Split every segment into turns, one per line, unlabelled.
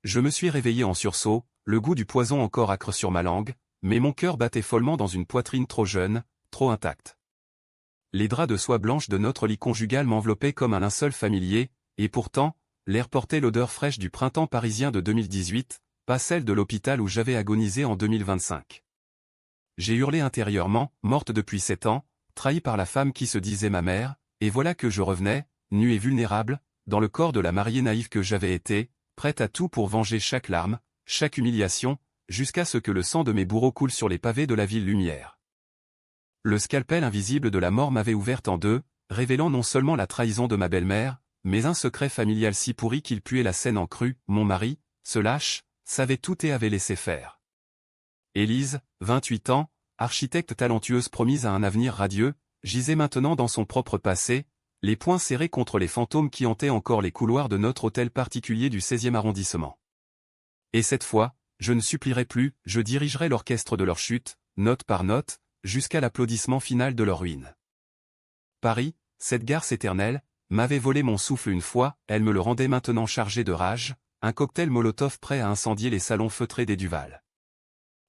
Je me suis réveillé en sursaut, le goût du poison encore âcre sur ma langue, mais mon cœur battait follement dans une poitrine trop jeune, trop intacte. Les draps de soie blanche de notre lit conjugal m'enveloppaient comme un linceul familier, et pourtant, l'air portait l'odeur fraîche du printemps parisien de 2018, pas celle de l'hôpital où j'avais agonisé en 2025. J'ai hurlé intérieurement, morte depuis 7 ans, trahie par la femme qui se disait ma mère, et voilà que je revenais, nue et vulnérable, dans le corps de la mariée naïve que j'avais été, prête à tout pour venger chaque larme, chaque humiliation, jusqu'à ce que le sang de mes bourreaux coule sur les pavés de la ville lumière. Le scalpel invisible de la mort m'avait ouverte en deux, révélant non seulement la trahison de ma belle-mère, mais un secret familial si pourri qu'il puait la scène en crue. Mon mari, ce lâche, savait tout et avait laissé faire. Élise, 28 ans, architecte talentueuse promise à un avenir radieux, gisait maintenant dans son propre passé, les poings serrés contre les fantômes qui hantaient encore les couloirs de notre hôtel particulier du 16e arrondissement. Et cette fois, je ne supplierai plus, je dirigerai l'orchestre de leur chute, note par note, jusqu'à l'applaudissement final de leur ruine. Paris, cette garce éternelle, m'avait volé mon souffle une fois, elle me le rendait maintenant chargé de rage, un cocktail Molotov prêt à incendier les salons feutrés des Duval.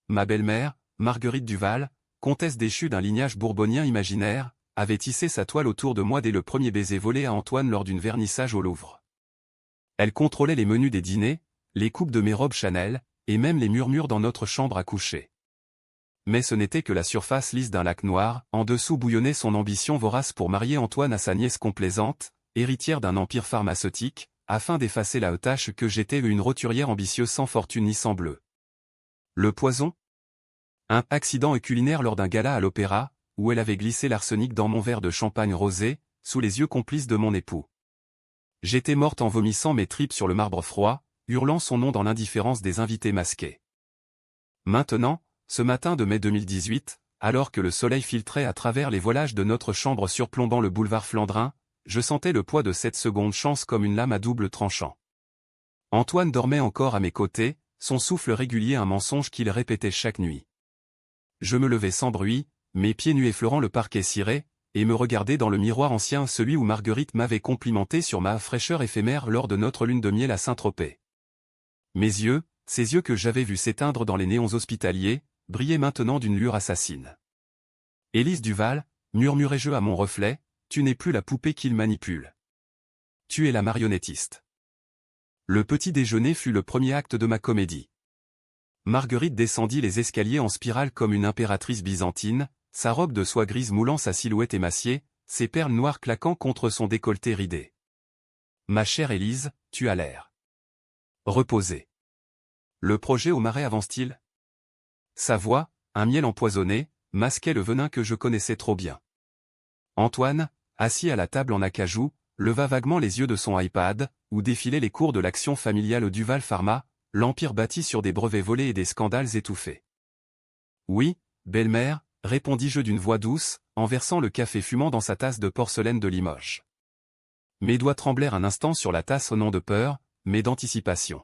Ma belle-mère, Marguerite Duval, comtesse déchue d'un lignage bourbonien imaginaire, avait tissé sa toile autour de moi dès le premier baiser volé à Antoine lors d'une vernissage au Louvre. Elle contrôlait les menus des dîners, les coupes de mes robes Chanel, et même les murmures dans notre chambre à coucher. Mais ce n'était que la surface lisse d'un lac noir, en dessous bouillonnait son ambition vorace pour marier Antoine à sa nièce complaisante, héritière d'un empire pharmaceutique, afin d'effacer la tâche que j'étais une roturière ambitieuse sans fortune ni sang bleu. Le poison? Un accident culinaire lors d'un gala à l'opéra, où elle avait glissé l'arsenic dans mon verre de champagne rosé, sous les yeux complices de mon époux. J'étais morte en vomissant mes tripes sur le marbre froid, hurlant son nom dans l'indifférence des invités masqués. Maintenant, ce matin de mai 2018, alors que le soleil filtrait à travers les voilages de notre chambre surplombant le boulevard Flandrin, je sentais le poids de cette seconde chance comme une lame à double tranchant. Antoine dormait encore à mes côtés, son souffle régulier un mensonge qu'il répétait chaque nuit. Je me levais sans bruit, mes pieds nus effleurant le parquet ciré, et me regardais dans le miroir ancien, celui où Marguerite m'avait complimenté sur ma fraîcheur éphémère lors de notre lune de miel à Saint-Tropez. Mes yeux, ces yeux que j'avais vus s'éteindre dans les néons hospitaliers, brillaient maintenant d'une lueur assassine. Élise Duval, murmurai-je à mon reflet, tu n'es plus la poupée qu'il manipule. Tu es la marionnettiste. Le petit déjeuner fut le premier acte de ma comédie. Marguerite descendit les escaliers en spirale comme une impératrice byzantine, sa robe de soie grise moulant sa silhouette émaciée, ses perles noires claquant contre son décolleté ridé. Ma chère Élise, tu as l'air reposée. Le projet au Marais avance-t-il? Sa voix, un miel empoisonné, masquait le venin que je connaissais trop bien. Antoine, assis à la table en acajou, leva vaguement les yeux de son iPad, où défilaient les cours de l'action familiale Duval Pharma, l'empire bâti sur des brevets volés et des scandales étouffés. Oui, belle-mère, répondis-je d'une voix douce, en versant le café fumant dans sa tasse de porcelaine de Limoges. Mes doigts tremblèrent un instant sur la tasse non de peur, mais d'anticipation.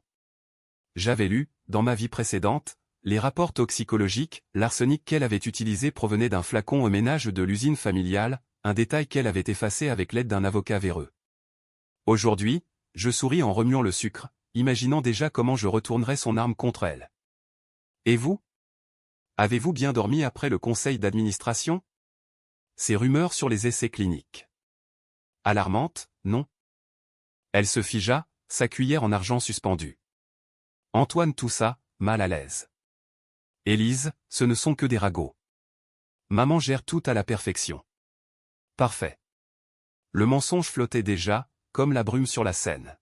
J'avais lu, dans ma vie précédente, les rapports toxicologiques, l'arsenic qu'elle avait utilisé provenait d'un flacon au ménage de l'usine familiale, un détail qu'elle avait effacé avec l'aide d'un avocat véreux. Aujourd'hui, je souris en remuant le sucre, imaginant déjà comment je retournerais son arme contre elle. Et vous? Avez-vous bien dormi après le conseil d'administration? Ces rumeurs sur les essais cliniques. Alarmantes, non? Elle se figea, sa cuillère en argent suspendue. Antoine toussa, mal à l'aise. Élise, ce ne sont que des ragots. Maman gère tout à la perfection. Parfait. Le mensonge flottait déjà, comme la brume sur la Seine.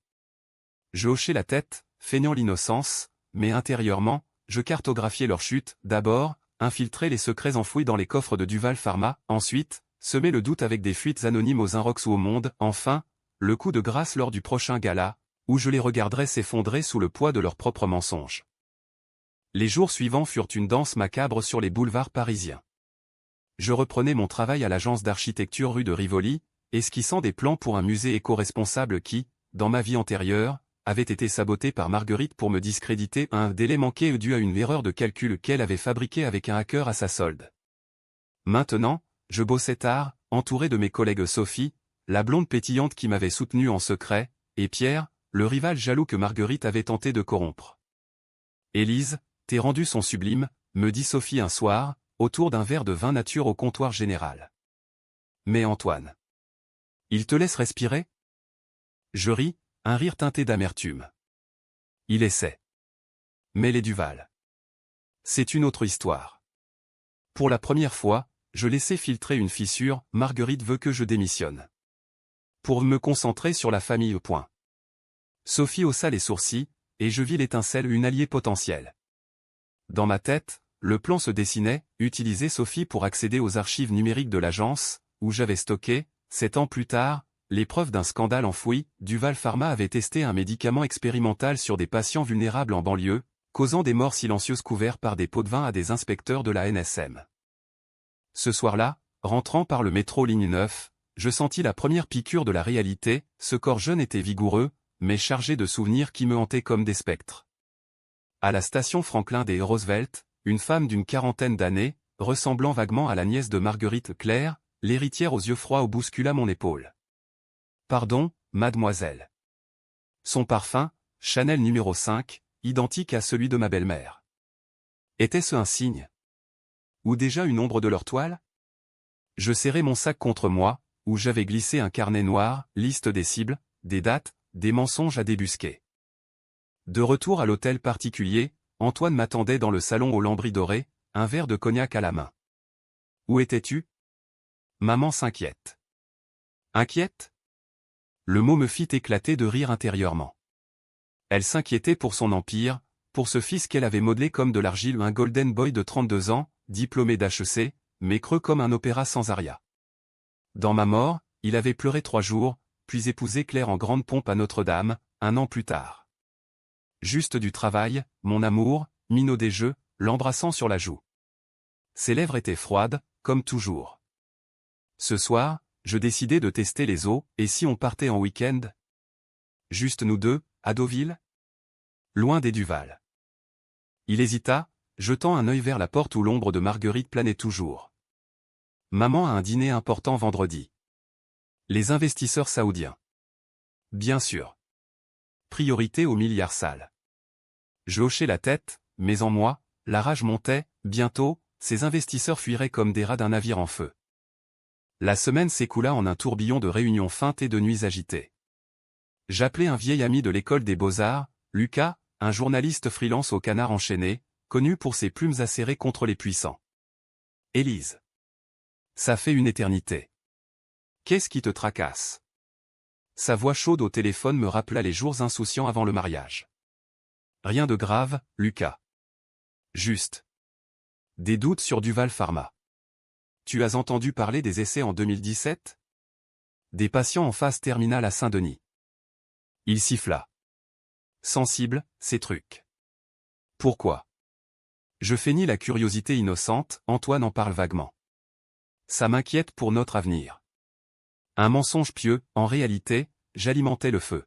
Je hochai la tête, feignant l'innocence, mais intérieurement, je cartographiais leur chute, d'abord, infiltrer les secrets enfouis dans les coffres de Duval Pharma, ensuite, semer le doute avec des fuites anonymes aux Inrocks ou au Monde, enfin, le coup de grâce lors du prochain gala, où je les regarderais s'effondrer sous le poids de leurs propres mensonges. Les jours suivants furent une danse macabre sur les boulevards parisiens. Je reprenais mon travail à l'agence d'architecture rue de Rivoli, esquissant des plans pour un musée éco-responsable qui, dans ma vie antérieure, avait été saboté par Marguerite pour me discréditer. Un délai manqué dû à une erreur de calcul qu'elle avait fabriquée avec un hacker à sa solde. Maintenant, je bossais tard, entouré de mes collègues Sophie, la blonde pétillante qui m'avait soutenu en secret, et Pierre, le rival jaloux que Marguerite avait tenté de corrompre. « Élise, tes rendus sont sublimes », me dit Sophie un soir, autour d'un verre de vin nature au comptoir général. Mais Antoine, il te laisse respirer? Je ris, un rire teinté d'amertume. Il essaie. Mais les Duval, c'est une autre histoire. Pour la première fois, je laissais filtrer une fissure, Marguerite veut que je démissionne. Pour me concentrer sur la famille. Sophie haussa les sourcils, et je vis l'étincelle, une alliée potentielle. Dans ma tête, le plan se dessinait, utiliser Sophie pour accéder aux archives numériques de l'agence, où j'avais stocké, 7 ans plus tard, les preuves d'un scandale enfoui. Duval Pharma avait testé un médicament expérimental sur des patients vulnérables en banlieue, causant des morts silencieuses couverts par des pots de vin à des inspecteurs de la NSM. Ce soir-là, rentrant par le métro ligne 9, je sentis la première piqûre de la réalité. Ce corps jeune était vigoureux, mais chargé de souvenirs qui me hantaient comme des spectres. À la station Franklin D. Roosevelt, une femme d'une quarantaine d'années, ressemblant vaguement à la nièce de Marguerite, Claire, l'héritière aux yeux froids, bouscula mon épaule. « Pardon, mademoiselle. » Son parfum, Chanel numéro 5, identique à celui de ma belle-mère. Était-ce un signe? Ou déjà une ombre de leur toile? Je serrai mon sac contre moi, où j'avais glissé un carnet noir, liste des cibles, des dates, des mensonges à débusquer. De retour à l'hôtel particulier, Antoine m'attendait dans le salon aux lambris dorés, un verre de cognac à la main. « Où étais-tu? » Maman s'inquiète. « Inquiète ?» Le mot me fit éclater de rire intérieurement. Elle s'inquiétait pour son empire, pour ce fils qu'elle avait modelé comme de l'argile, un golden boy de 32 ans, diplômé d'HEC, mais creux comme un opéra sans aria. Dans ma mort, il avait pleuré 3 jours, puis épousé Claire en grande pompe à Notre-Dame, 1 an plus tard. Juste du travail, mon amour, minot des jeux, l'embrassant sur la joue. Ses lèvres étaient froides, comme toujours. Ce soir, je décidai de tester les eaux, et si on partait en week-end? Juste nous deux, à Deauville? Loin des Duval. Il hésita, jetant un œil vers la porte où l'ombre de Marguerite planait toujours. Maman a un dîner important vendredi. Les investisseurs saoudiens. Bien sûr. Priorité aux milliards sales. Je hochai la tête, mais en moi, la rage montait. Bientôt, ces investisseurs fuiraient comme des rats d'un navire en feu. La semaine s'écoula en un tourbillon de réunions feintes et de nuits agitées. J'appelai un vieil ami de l'école des beaux-arts, Lucas, un journaliste freelance au Canard enchaîné, connu pour ses plumes acérées contre les puissants. « Élise. Ça fait une éternité. Qu'est-ce qui te tracasse ?» Sa voix chaude au téléphone me rappela les jours insouciants avant le mariage. « Rien de grave, Lucas. Juste des doutes sur Duval Pharma. Tu as entendu parler des essais en 2017? Des patients en phase terminale à Saint-Denis. » Il siffla. Sensible, ces trucs. Pourquoi? Je feignis la curiosité innocente, Antoine en parle vaguement. Ça m'inquiète pour notre avenir. Un mensonge pieux, en réalité, j'alimentais le feu.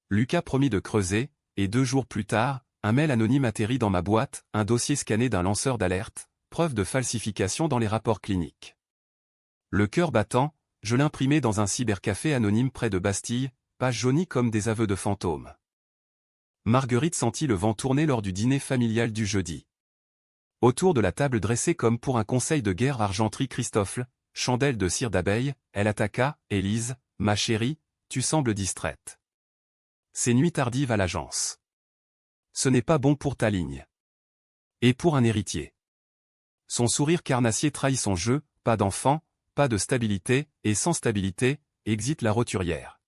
Lucas promit de creuser, et 2 jours plus tard, un mail anonyme atterrit dans ma boîte, un dossier scanné d'un lanceur d'alerte, preuve de falsification dans les rapports cliniques. Le cœur battant, je l'imprimai dans un cybercafé anonyme près de Bastille, page jaunie comme des aveux de fantômes. Marguerite sentit le vent tourner lors du dîner familial du jeudi. Autour de la table dressée comme pour un conseil de guerre, argenterie Christophe, chandelle de cire d'abeille, elle attaqua. « Élise, ma chérie, tu sembles distraite. Ces nuits tardives à l'agence. Ce n'est pas bon pour ta ligne. Et pour un héritier. » Son sourire carnassier trahit son jeu, pas d'enfant, pas de stabilité, et sans stabilité, exit la roturière.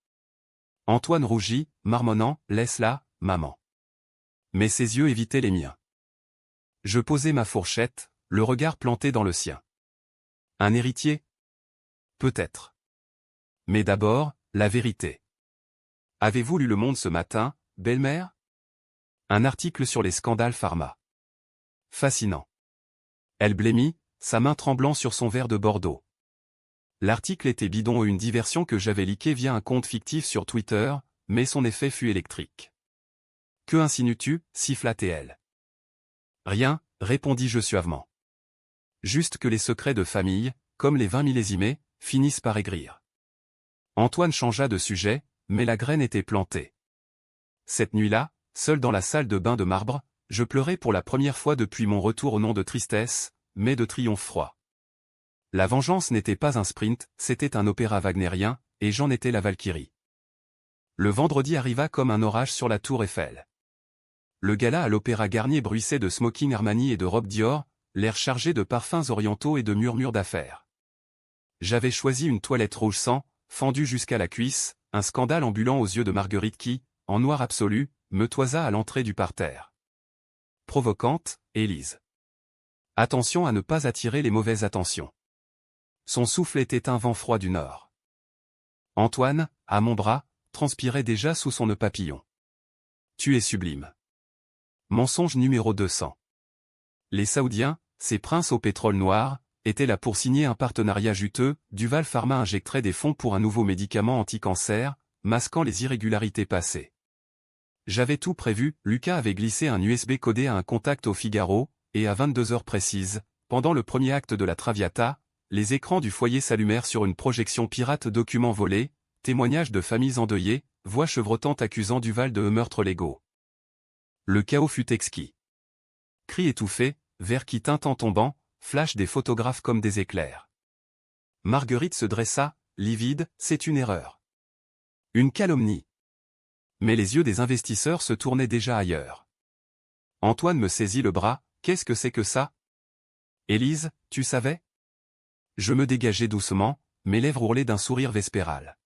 Antoine rougit, marmonnant, « Laisse-la, maman. » Mais ses yeux évitaient les miens. Je posai ma fourchette, le regard planté dans le sien. Un héritier? Peut-être. Mais d'abord, la vérité. Avez-vous lu Le Monde ce matin, belle-mère? Un article sur les scandales pharma. Fascinant. Elle blêmit, sa main tremblant sur son verre de Bordeaux. L'article était bidon, une diversion que j'avais leaké via un compte fictif sur Twitter, mais son effet fut électrique. « Que insinues-tu » siffla-t-elle. « Rien, répondis-je suavement. Juste que les secrets de famille, comme les 20 millésimés, finissent par aigrir. » Antoine changea de sujet, mais la graine était plantée. cette nuit-là, seul dans la salle de bain de marbre, je pleurais pour la première fois depuis mon retour au nom de tristesse, mais de triomphe froid. La vengeance n'était pas un sprint, c'était un opéra wagnérien, et j'en étais la Valkyrie. Le vendredi arriva comme un orage sur la tour Eiffel. Le gala à l'Opéra Garnier bruissait de smoking Armani et de robes Dior, l'air chargé de parfums orientaux et de murmures d'affaires. J'avais choisi une toilette rouge sang, fendue jusqu'à la cuisse, un scandale ambulant aux yeux de Marguerite qui, en noir absolu, me toisa à l'entrée du parterre. Provocante, Élise. Attention à ne pas attirer les mauvaises attentions. Son souffle était un vent froid du nord. Antoine, à mon bras, transpirait déjà sous son nœud papillon. Tu es sublime. Mensonge numéro 200. Les Saoudiens, ces princes au pétrole noir, étaient là pour signer un partenariat juteux. Duval Pharma injecterait des fonds pour un nouveau médicament anti-cancer, masquant les irrégularités passées. J'avais tout prévu. Lucas avait glissé un USB codé à un contact au Figaro, et à 22 heures précises, pendant le premier acte de la Traviata, les écrans du foyer s'allumèrent sur une projection pirate, documents volés, témoignages de familles endeuillées, voix chevrotantes accusant Duval de meurtres légaux. Le chaos fut exquis. Cris étouffés, verres qui tintant tombant, flash des photographes comme des éclairs. Marguerite se dressa, livide, c'est une erreur. Une calomnie. Mais les yeux des investisseurs se tournaient déjà ailleurs. Antoine me saisit le bras, qu'est-ce que c'est que ça? Élise, tu savais? Je me dégageai doucement, mes lèvres ourlées d'un sourire vespéral.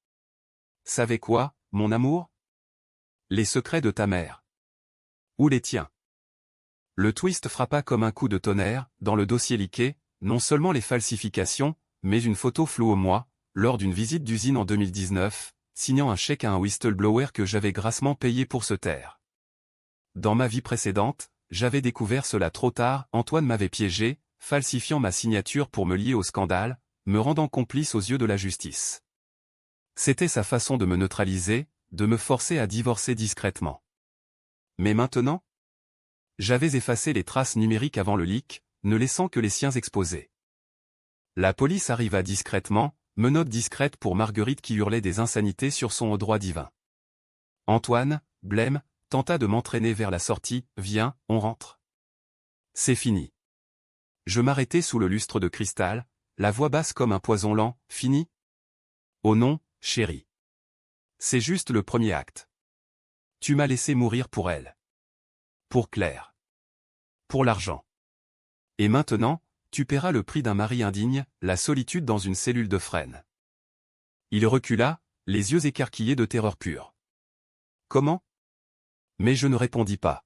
Savais quoi, mon amour? Les secrets de ta mère. Ou les tiens. Le twist frappa comme un coup de tonnerre, dans le dossier liqué, non seulement les falsifications, mais une photo floue au moi, lors d'une visite d'usine en 2019, signant un chèque à un whistleblower que j'avais grassement payé pour se taire. Dans ma vie précédente, j'avais découvert cela trop tard, Antoine m'avait piégé, falsifiant ma signature pour me lier au scandale, me rendant complice aux yeux de la justice. C'était sa façon de me neutraliser, de me forcer à divorcer discrètement. Mais maintenant? J'avais effacé les traces numériques avant le leak, ne laissant que les siens exposés. La police arriva discrètement, menotte discrète pour Marguerite qui hurlait des insanités sur son droit divin. Antoine, blême, tenta de m'entraîner vers la sortie, viens, on rentre. C'est fini. Je m'arrêtai sous le lustre de cristal, la voix basse comme un poison lent, fini? Oh non, chérie. C'est juste le premier acte. Tu m'as laissé mourir pour elle. Pour Claire. Pour l'argent. Et maintenant, tu paieras le prix d'un mari indigne, la solitude dans une cellule de frêne. Il recula, les yeux écarquillés de terreur pure. Comment? Mais je ne répondis pas.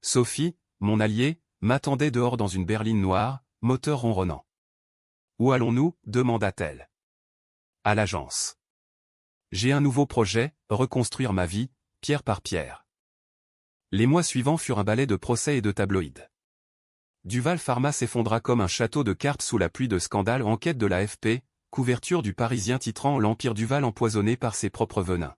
Sophie, mon alliée, m'attendait dehors dans une berline noire, moteur ronronnant. Où allons-nous? Demanda-t-elle. À l'agence. J'ai un nouveau projet, reconstruire ma vie, pierre par pierre. Les mois suivants furent un balai de procès et de tabloïds. Duval Pharma s'effondra comme un château de cartes sous la pluie de scandales. Enquête de l'AFP, couverture du Parisien titrant l'Empire Duval empoisonné par ses propres venins.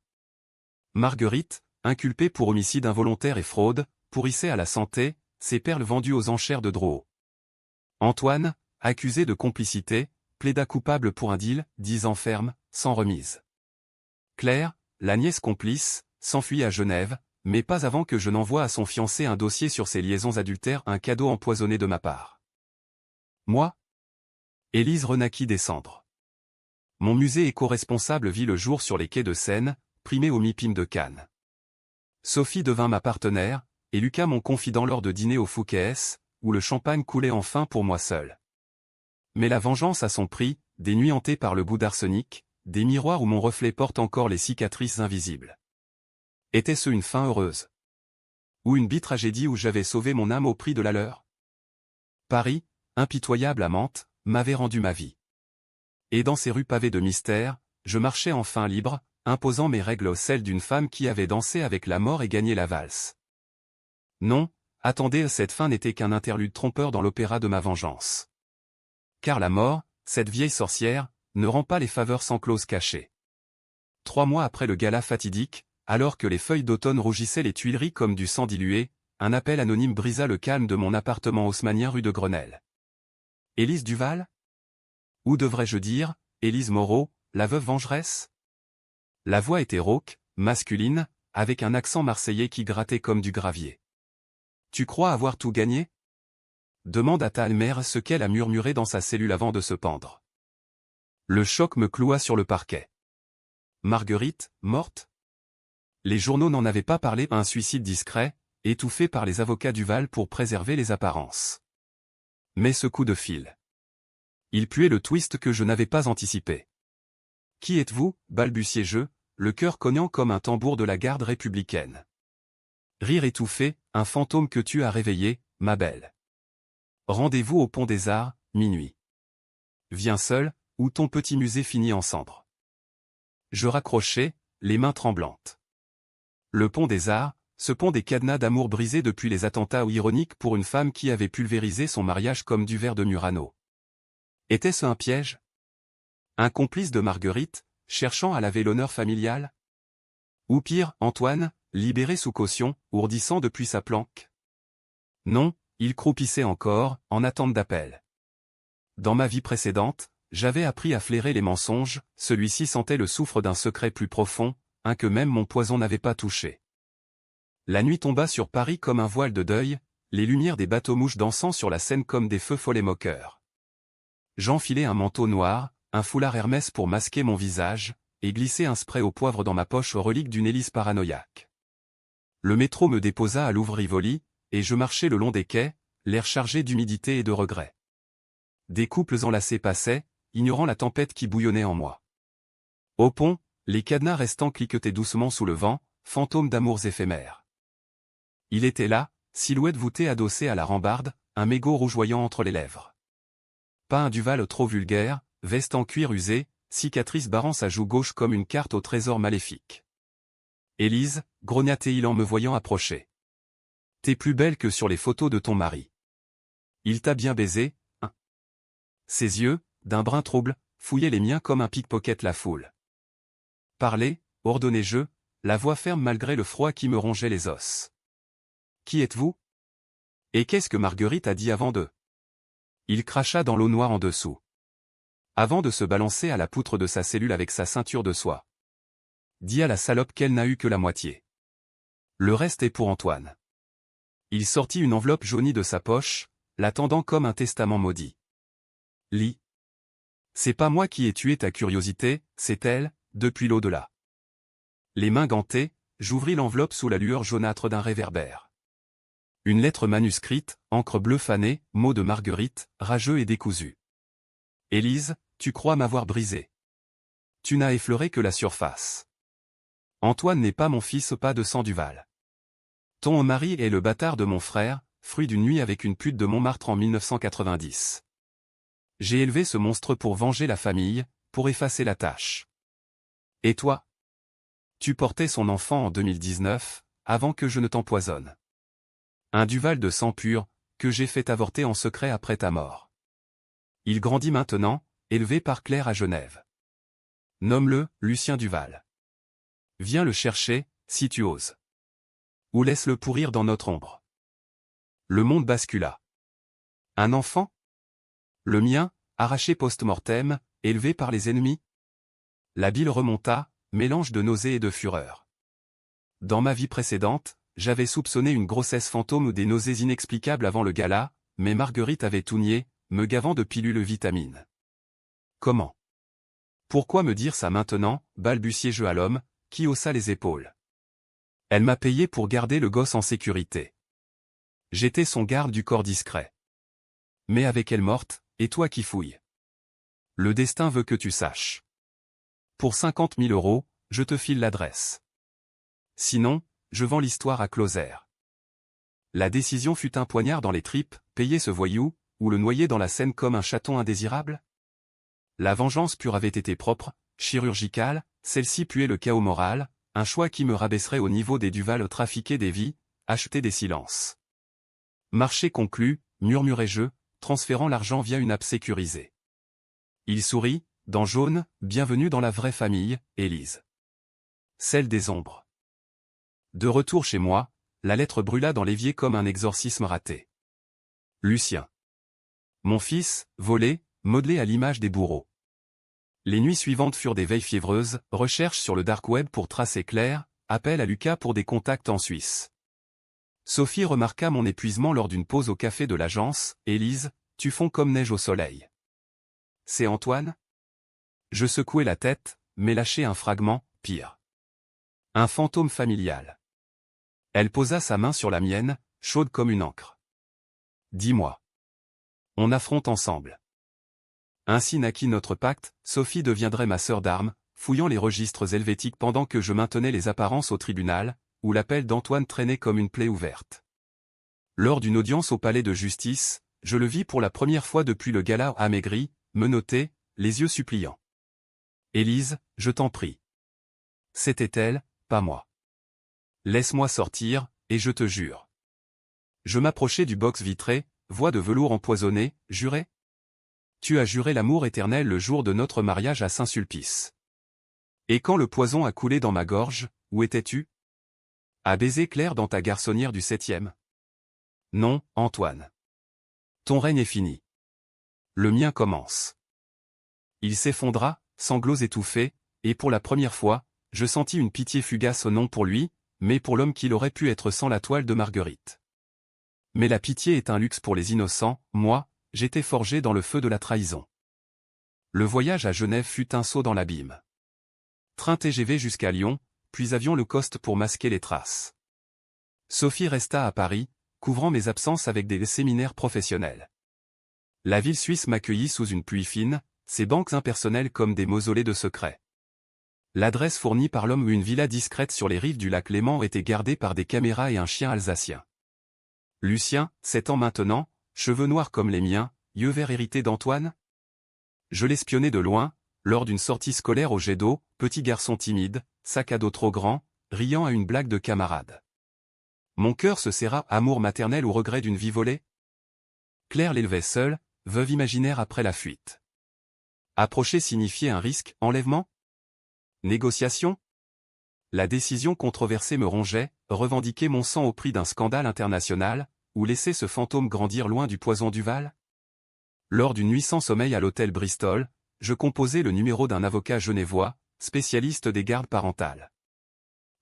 Marguerite, inculpée pour homicide involontaire et fraude, pourrissait à la santé, ses perles vendues aux enchères de Drouot. Antoine, accusé de complicité, plaida coupable pour un deal, 10 ans ferme, sans remise. Claire, la nièce complice, s'enfuit à Genève, mais pas avant que je n'envoie à son fiancé un dossier sur ses liaisons adultères, un cadeau empoisonné de ma part. Moi? Élise renaquit des cendres. Mon musée éco-responsable vit le jour sur les quais de Seine, primé au MIPIM de Cannes. Sophie devint ma partenaire, et Lucas mon confident lors de dîners au Fouquet's, où le champagne coulait enfin pour moi seul. Mais la vengeance a son prix, des nuits hantées par le goût d'arsenic, des miroirs où mon reflet porte encore les cicatrices invisibles. Était-ce une fin heureuse? Ou une bi-tragédie où j'avais sauvé mon âme au prix de la leur? Paris, impitoyable amante, m'avait rendu ma vie. Et dans ces rues pavées de mystères, je marchais enfin libre, imposant mes règles aux celles d'une femme qui avait dansé avec la mort et gagné la valse. Non, attendez, cette fin n'était qu'un interlude trompeur dans l'opéra de ma vengeance. Car la mort, cette vieille sorcière, ne rend pas les faveurs sans clause cachée. 3 mois après le gala fatidique, alors que les feuilles d'automne rougissaient les Tuileries comme du sang dilué, un appel anonyme brisa le calme de mon appartement haussmannien rue de Grenelle. Élise Duval? Ou devrais-je dire, Élise Moreau, la veuve vengeresse? La voix était rauque, masculine, avec un accent marseillais qui grattait comme du gravier. Tu crois avoir tout gagné? Demande à ta mère ce qu'elle a murmuré dans sa cellule avant de se pendre. Le choc me cloua sur le parquet. Marguerite, morte? Les journaux n'en avaient pas parlé, un suicide discret, étouffé par les avocats Duval pour préserver les apparences. Mais ce coup de fil. Il puait le twist que je n'avais pas anticipé. Qui êtes-vous, balbutiai-je, le cœur cognant comme un tambour de la garde républicaine. Rire étouffé, un fantôme que tu as réveillé, ma belle. Rendez-vous au Pont des Arts, minuit. Viens seul, ou ton petit musée finit en cendres. Je raccrochai, les mains tremblantes. Le Pont des Arts, ce pont des cadenas d'amour brisés depuis les attentats ironiques pour une femme qui avait pulvérisé son mariage comme du verre de Murano. Était-ce un piège? Un complice de Marguerite, cherchant à laver l'honneur familial? Ou pire, Antoine, libéré sous caution, ourdissant depuis sa planque? Non, il croupissait encore, en attente d'appel. Dans ma vie précédente, j'avais appris à flairer les mensonges, celui-ci sentait le soufre d'un secret plus profond, un que même mon poison n'avait pas touché. La nuit tomba sur Paris comme un voile de deuil, les lumières des bateaux-mouches dansant sur la Seine comme des feux follets moqueurs. J'enfilai un manteau noir, un foulard Hermès pour masquer mon visage, et glissai un spray au poivre dans ma poche relique d'une hélice paranoïaque. Le métro me déposa à Louvre-Rivoli, et je marchai le long des quais, l'air chargé d'humidité et de regret. Des couples enlacés passaient, ignorant la tempête qui bouillonnait en moi. Au pont, les cadenas restants cliquetaient doucement sous le vent, fantômes d'amours éphémères. Il était là, silhouette voûtée adossée à la rambarde, un mégot rougeoyant entre les lèvres. Pas un Duval trop vulgaire, veste en cuir usé, cicatrice barrant sa joue gauche comme une carte au trésor maléfique. Élise, grognatait-il en me voyant approcher. T'es plus belle que sur les photos de ton mari. Il t'a bien baisé, hein? Ses yeux, d'un brun trouble, fouillaient les miens comme un pickpocket la foule. Parlez, ordonnai-je, la voix ferme malgré le froid qui me rongeait les os. Qui êtes-vous? Et qu'est-ce que Marguerite a dit avant de? Il cracha dans l'eau noire en dessous. Avant de se balancer à la poutre de sa cellule avec sa ceinture de soie. Dis à la salope qu'elle n'a eu que la moitié. Le reste est pour Antoine. Il sortit une enveloppe jaunie de sa poche, la tendant comme un testament maudit. Lis. C'est pas moi qui ai tué ta curiosité, c'est elle, depuis l'au-delà. Les mains gantées, j'ouvris l'enveloppe sous la lueur jaunâtre d'un réverbère. Une lettre manuscrite, encre bleue fanée, mots de Marguerite, rageux et décousu. Élise, tu crois m'avoir brisé. Tu n'as effleuré que la surface. Antoine n'est pas mon fils, pas de sang Duval. Ton mari est le bâtard de mon frère, fruit d'une nuit avec une pute de Montmartre en 1990. J'ai élevé ce monstre pour venger la famille, pour effacer la tâche. Et toi? Tu portais son enfant en 2019, avant que je ne t'empoisonne. Un Duval de sang pur, que j'ai fait avorter en secret après ta mort. Il grandit maintenant, élevé par Claire à Genève. Nomme-le, Lucien Duval. Viens le chercher, si tu oses. Ou laisse-le pourrir dans notre ombre. Le monde bascula. Un enfant? Le mien, arraché post-mortem, élevé par les ennemis? La bile remonta, mélange de nausée et de fureur. Dans ma vie précédente, j'avais soupçonné une grossesse fantôme ou des nausées inexplicables avant le gala, mais Marguerite avait tout nié, me gavant de pilules vitamines. Comment? Pourquoi me dire ça maintenant, balbutiai-je à l'homme, qui haussa les épaules. Elle m'a payé pour garder le gosse en sécurité. J'étais son garde du corps discret. Mais avec elle morte, et toi qui fouilles. Le destin veut que tu saches. Pour 50 000 €, je te file l'adresse. Sinon, je vends l'histoire à Closer. La décision fut un poignard dans les tripes, payer ce voyou, ou le noyer dans la Seine comme un chaton indésirable? La vengeance pure avait été propre, chirurgicale, celle-ci puait le chaos moral, un choix qui me rabaisserait au niveau des Duval trafiquer des vies, acheter des silences. Marché conclu, murmurai-je, transférant l'argent via une app sécurisée. Il sourit, dans jaune, bienvenue dans la vraie famille, Élise. Celle des ombres. De retour chez moi, la lettre brûla dans l'évier comme un exorcisme raté. Lucien. Mon fils, volé, modelé à l'image des bourreaux. Les nuits suivantes furent des veilles fiévreuses, recherches sur le dark web pour tracer Claire, appel à Lucas pour des contacts en Suisse. Sophie remarqua mon épuisement lors d'une pause au café de l'agence. Élise, tu fonds comme neige au soleil. C'est Antoine? Je secouai la tête, mais lâchai un fragment, pire. Un fantôme familial. Elle posa sa main sur la mienne, chaude comme une encre. Dis-moi. On affronte ensemble. Ainsi naquit notre pacte. Sophie deviendrait ma sœur d'armes, fouillant les registres helvétiques pendant que je maintenais les apparences au tribunal, où l'appel d'Antoine traînait comme une plaie ouverte. Lors d'une audience au palais de justice, je le vis pour la première fois depuis le gala amaigri, menotté, les yeux suppliants. Élise, je t'en prie. C'était elle, pas moi. Laisse-moi sortir, et je te jure. Je m'approchai du box vitré, voix de velours empoisonné, juré? Tu as juré l'amour éternel le jour de notre mariage à Saint-Sulpice. Et quand le poison a coulé dans ma gorge, où étais-tu? À baiser Claire dans ta garçonnière du 7e. Non, Antoine. Ton règne est fini. Le mien commence. Il s'effondra, sanglots étouffés, et pour la première fois, je sentis une pitié fugace non pour lui, mais pour l'homme qu'il aurait pu être sans la toile de Marguerite. Mais la pitié est un luxe pour les innocents. Moi, j'étais forgé dans le feu de la trahison. Le voyage à Genève fut un saut dans l'abîme. Train TGV jusqu'à Lyon, puis avion low cost pour masquer les traces. Sophie resta à Paris, couvrant mes absences avec des séminaires professionnels. La ville suisse m'accueillit sous une pluie fine, ses banques impersonnelles comme des mausolées de secrets. L'adresse fournie par l'homme ou une villa discrète sur les rives du lac Léman était gardée par des caméras et un chien alsacien. Lucien, 7 ans maintenant, cheveux noirs comme les miens, yeux verts hérités d'Antoine? Je l'espionnais de loin, lors d'une sortie scolaire au jet d'eau, petit garçon timide, sac à dos trop grand, riant à une blague de camarade. Mon cœur se serra, amour maternel ou regret d'une vie volée? Claire l'élevait seule, veuve imaginaire après la fuite. Approcher signifiait un risque, enlèvement? Négociation? La décision controversée me rongeait, revendiquer mon sang au prix d'un scandale international, ou laisser ce fantôme grandir loin du poison Duval? Lors d'une nuit sans sommeil à l'hôtel Bristol, je composai le numéro d'un avocat genevois, spécialiste des gardes parentales.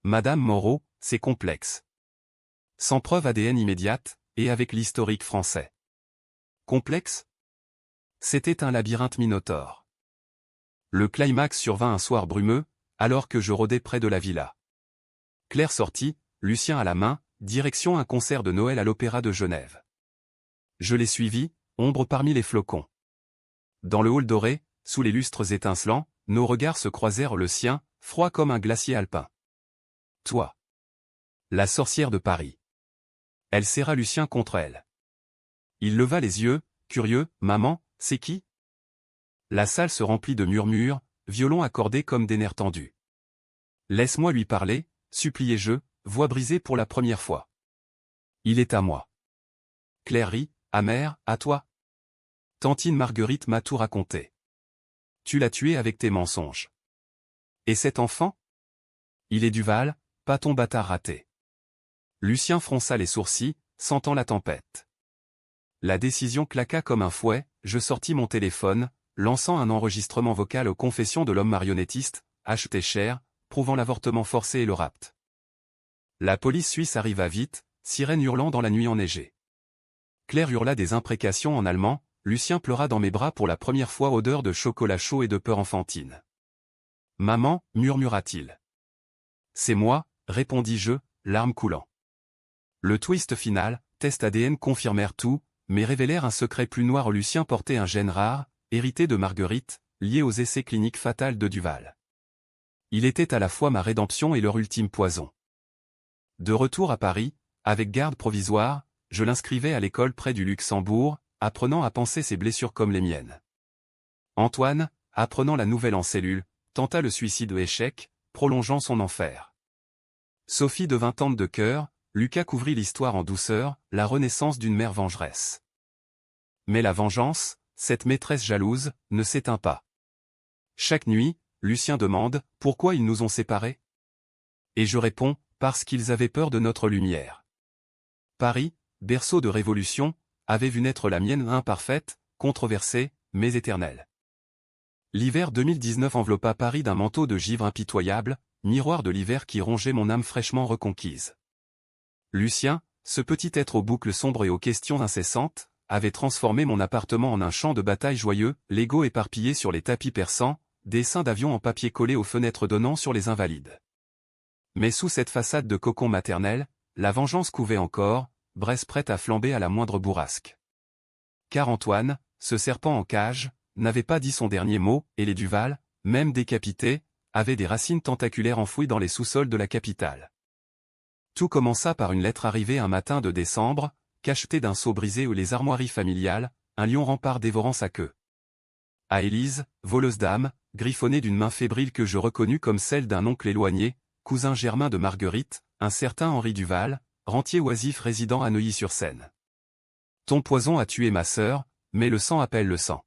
Madame Moreau, c'est complexe. Sans preuve ADN immédiate, et avec l'historique français. Complexe? C'était un labyrinthe minotaure. Le climax survint un soir brumeux, alors que je rôdais près de la villa. Claire sortit, Lucien à la main, direction un concert de Noël à l'Opéra de Genève. Je les suivis, ombre parmi les flocons. Dans le hall doré, sous les lustres étincelants, nos regards se croisèrent, le sien, froid comme un glacier alpin. Toi. La sorcière de Paris. Elle serra Lucien contre elle. Il leva les yeux, curieux. Maman, c'est qui? La salle se remplit de murmures, violons accordés comme des nerfs tendus. Laisse-moi lui parler, suppliai-je, voix brisée pour la première fois. Il est à moi. Claire rit, amère, à toi. Tantine Marguerite m'a tout raconté. Tu l'as tué avec tes mensonges. Et cet enfant? Il est Duval, pas ton bâtard raté. Lucien fronça les sourcils, sentant la tempête. La décision claqua comme un fouet, je sortis mon téléphone, lançant un enregistrement vocal aux confessions de l'homme marionnettiste, acheté cher, prouvant l'avortement forcé et le rapt. La police suisse arriva vite, sirène hurlant dans la nuit enneigée. Claire hurla des imprécations en allemand, Lucien pleura dans mes bras pour la première fois, odeur de chocolat chaud et de peur enfantine. Maman, murmura-t-il. C'est moi, répondis-je, larmes coulant. Le twist final, tests ADN confirmèrent tout, mais révélèrent un secret plus noir. Lucien portait un gène rare, hérité de Marguerite, lié aux essais cliniques fatals de Duval. Il était à la fois ma rédemption et leur ultime poison. De retour à Paris, avec garde provisoire, je l'inscrivais à l'école près du Luxembourg, apprenant à penser ses blessures comme les miennes. Antoine, apprenant la nouvelle en cellule, tenta le suicide échec, prolongeant son enfer. Sophie devint tante de cœur, Lucas couvrit l'histoire en douceur, la renaissance d'une mère vengeresse. Mais la vengeance, cette maîtresse jalouse, ne s'éteint pas. Chaque nuit, Lucien demande « Pourquoi ils nous ont séparés ?» Et je réponds « Parce qu'ils avaient peur de notre lumière. » Paris, berceau de révolution, avait vu naître la mienne imparfaite, controversée, mais éternelle. L'hiver 2019 enveloppa Paris d'un manteau de givre impitoyable, miroir de l'hiver qui rongeait mon âme fraîchement reconquise. Lucien, ce petit être aux boucles sombres et aux questions incessantes, avait transformé mon appartement en un champ de bataille joyeux, Lego éparpillés sur les tapis persans, dessins d'avions en papier collés aux fenêtres donnant sur les invalides. Mais sous cette façade de cocon maternel, la vengeance couvait encore, Bresse prête à flamber à la moindre bourrasque. Car Antoine, ce serpent en cage, n'avait pas dit son dernier mot, et les Duval, même décapités, avaient des racines tentaculaires enfouies dans les sous-sols de la capitale. Tout commença par une lettre arrivée un matin de décembre, cachetée d'un seau brisé où les armoiries familiales, un lion rampart dévorant sa queue. À Élise, voleuse d'âme, griffonnée d'une main fébrile que je reconnus comme celle d'un oncle éloigné, cousin germain de Marguerite, un certain Henri Duval, rentier oisif résidant à Neuilly-sur-Seine. Ton poison a tué ma sœur, mais le sang appelle le sang.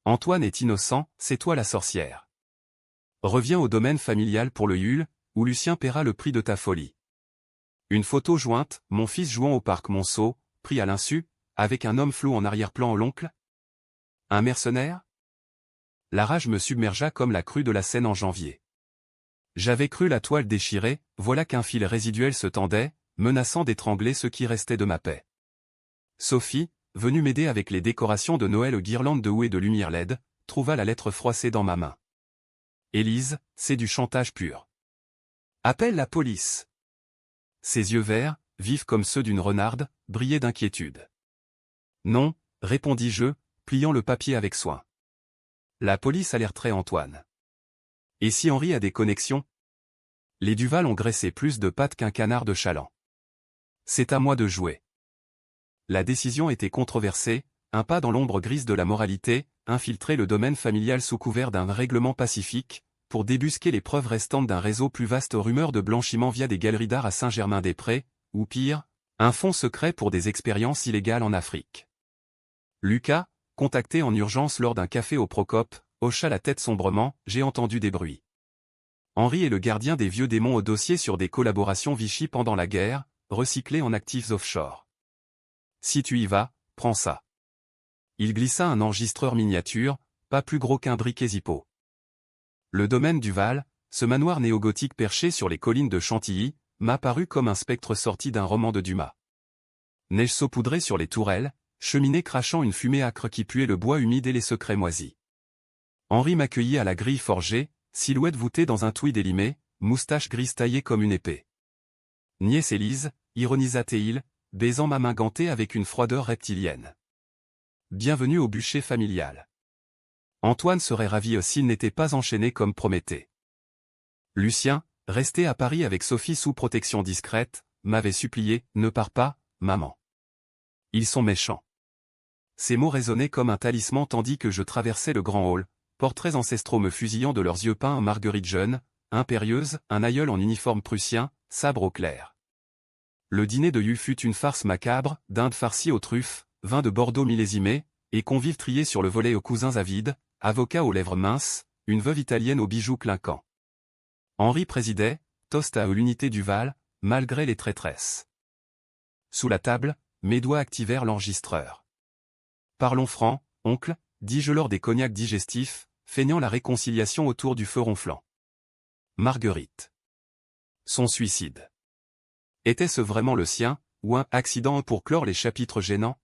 Antoine est innocent, c'est toi la sorcière. Reviens au domaine familial pour le Yule, où Lucien paiera le prix de ta folie. Une photo jointe, mon fils jouant au parc Monceau, pris à l'insu, avec un homme flou en arrière-plan l'oncle. Un mercenaire? La rage me submergea comme la crue de la Seine en janvier. J'avais cru la toile déchirée, voilà qu'un fil résiduel se tendait, menaçant d'étrangler ce qui restait de ma paix. Sophie, venue m'aider avec les décorations de Noël aux guirlandes de houx et de lumière LED, trouva la lettre froissée dans ma main. Élise, c'est du chantage pur. Appelle la police. Ses yeux verts, vifs comme ceux d'une renarde, brillaient d'inquiétude. Non, répondis-je, pliant le papier avec soin. La police alerterait Antoine. Et si Henri a des connexions? Les Duval ont graissé plus de pattes qu'un canard de Chaland. C'est à moi de jouer. La décision était controversée, un pas dans l'ombre grise de la moralité, infiltrer le domaine familial sous couvert d'un règlement pacifique, pour débusquer les preuves restantes d'un réseau plus vaste aux rumeurs de blanchiment via des galeries d'art à Saint-Germain-des-Prés, ou pire, un fonds secret pour des expériences illégales en Afrique. Lucas, contacté en urgence lors d'un café au Procope, hocha la tête sombrement, j'ai entendu des bruits. Henri est le gardien des vieux démons au dossier sur des collaborations Vichy pendant la guerre, recyclées en actifs offshore. Si tu y vas, prends ça. Il glissa un enregistreur miniature, pas plus gros qu'un briquet Zippo. Le domaine Duval, ce manoir néo-gothique perché sur les collines de Chantilly, m'apparut comme un spectre sorti d'un roman de Dumas. Neige saupoudrée sur les tourelles, cheminée crachant une fumée âcre qui puait le bois humide et les secrets moisis. Henri m'accueillit à la grille forgée, silhouette voûtée dans un tweed élimé, moustache grise taillée comme une épée. Nièce Élise, ironisa-t-il, baisant ma main gantée avec une froideur reptilienne. Bienvenue au bûcher familial. Antoine serait ravi s'il n'était pas enchaîné comme Prométhée. Lucien, resté à Paris avec Sophie sous protection discrète, m'avait supplié, ne pars pas, maman. Ils sont méchants. Ces mots résonnaient comme un talisman tandis que je traversais le grand hall, portraits ancestraux me fusillant de leurs yeux peints, Marguerite jeune, impérieuse, un aïeul en uniforme prussien, sabre au clair. Le dîner de Yu fut une farce macabre, dinde farcie aux truffes, vin de Bordeaux millésimé, et convives triés sur le volet aux cousins avides, avocats aux lèvres minces, une veuve italienne aux bijoux clinquants. Henri présidait, toast à l'unité Duval, malgré les traîtresses. Sous la table, mes doigts activèrent l'enregistreur. Parlons franc, oncle, dis-je lors des cognacs digestifs, feignant la réconciliation autour du feu ronflant. Marguerite. Son suicide. Était-ce vraiment le sien, ou un accident pour clore les chapitres gênants?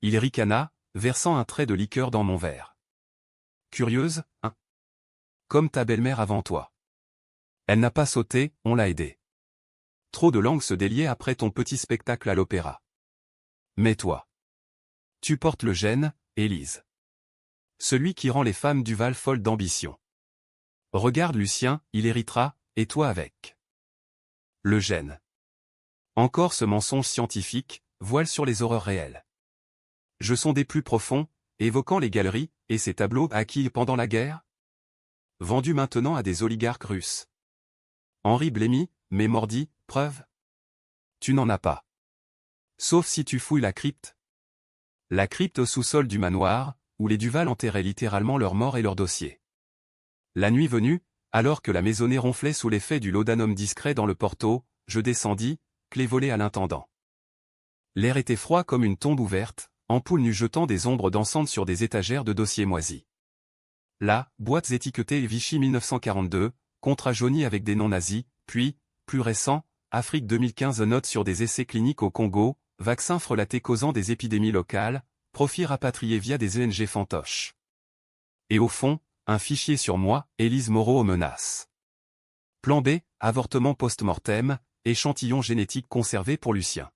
Il ricana, versant un trait de liqueur dans mon verre. Curieuse, hein? Comme ta belle-mère avant toi. Elle n'a pas sauté, on l'a aidée. Trop de langues se déliaient après ton petit spectacle à l'opéra. Mais toi. Tu portes le gène, Élise. Celui qui rend les femmes Duval folles d'ambition. Regarde Lucien, il héritera, et toi avec. Le gène. Encore ce mensonge scientifique, voile sur les horreurs réelles. Je sondais plus profond, évoquant les galeries, et ces tableaux acquis pendant la guerre? Vendus maintenant à des oligarques russes. Henri blêmit, mais mordit, preuve? Tu n'en as pas. Sauf si tu fouilles la crypte. La crypte au sous-sol du manoir, où les Duval enterraient littéralement leurs morts et leurs dossiers. La nuit venue, alors que la maisonnée ronflait sous l'effet du laudanum discret dans le porto, je descendis, clé volée à l'intendant. L'air était froid comme une tombe ouverte, ampoule nue jetant des ombres dansantes sur des étagères de dossiers moisis. Là, boîtes étiquetées Vichy 1942, contrat jauni avec des noms nazis, puis, plus récent, Afrique 2015 note sur des essais cliniques au Congo, vaccins frelatés causant des épidémies locales, profits rapatriés via des ONG fantoches. Et au fond, un fichier sur moi, Élise Moreau aux menaces. Plan B, avortement post-mortem, échantillon génétique conservé pour Lucien.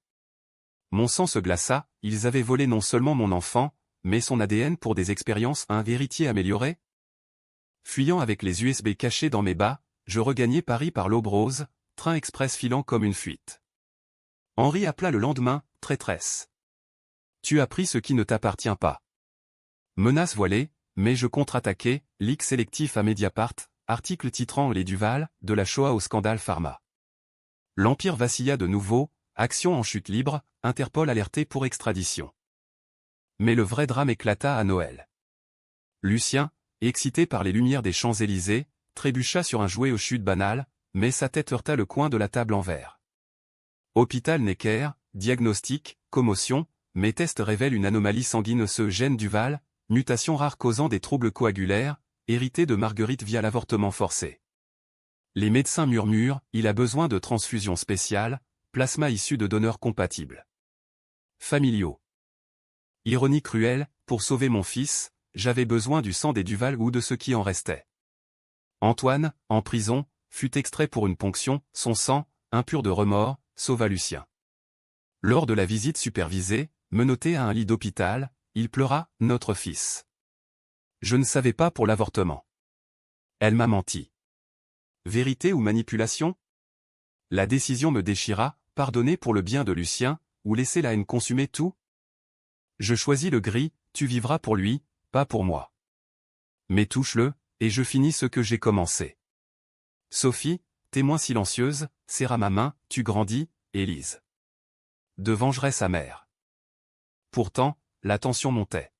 Mon sang se glaça, ils avaient volé non seulement mon enfant, mais son ADN pour des expériences, un héritier amélioré? Fuyant avec les USB cachés dans mes bas, je regagnai Paris par l'Aube rose, train express filant comme une fuite. Henri appela le lendemain, traîtresse. Tu as pris ce qui ne t'appartient pas. Menace voilée, mais je contre-attaquai, leak sélectif à Mediapart, article titrant Les Duval, de la Shoah au scandale pharma. L'Empire vacilla de nouveau, action en chute libre, Interpol alerté pour extradition. Mais le vrai drame éclata à Noël. Lucien, excité par les lumières des Champs-Élysées, trébucha sur un jouet aux chutes banales, mais sa tête heurta le coin de la table en verre. Hôpital Necker, diagnostic, commotion, mes tests révèlent une anomalie sanguine gène Duval, mutation rare causant des troubles coagulaires, héritée de Marguerite via l'avortement forcé. Les médecins murmurent, il a besoin de transfusion spéciale, plasma issu de donneurs compatibles. Familiaux. Ironie cruelle, pour sauver mon fils, j'avais besoin du sang des Duval ou de ce qui en restait. Antoine, en prison, fut extrait pour une ponction, son sang, impur de remords, sauva Lucien. Lors de la visite supervisée, menotté à un lit d'hôpital, il pleura, notre fils. Je ne savais pas pour l'avortement. Elle m'a menti. Vérité ou manipulation? La décision me déchira, pardonner pour le bien de Lucien, ou laisser la haine consumer tout? Je choisis le gris, tu vivras pour lui, pas pour moi. Mais touche-le, et je finis ce que j'ai commencé. Sophie, témoin silencieuse, serra ma main, tu grandis, Élise. De vengeresse amère. Pourtant, la tension montait.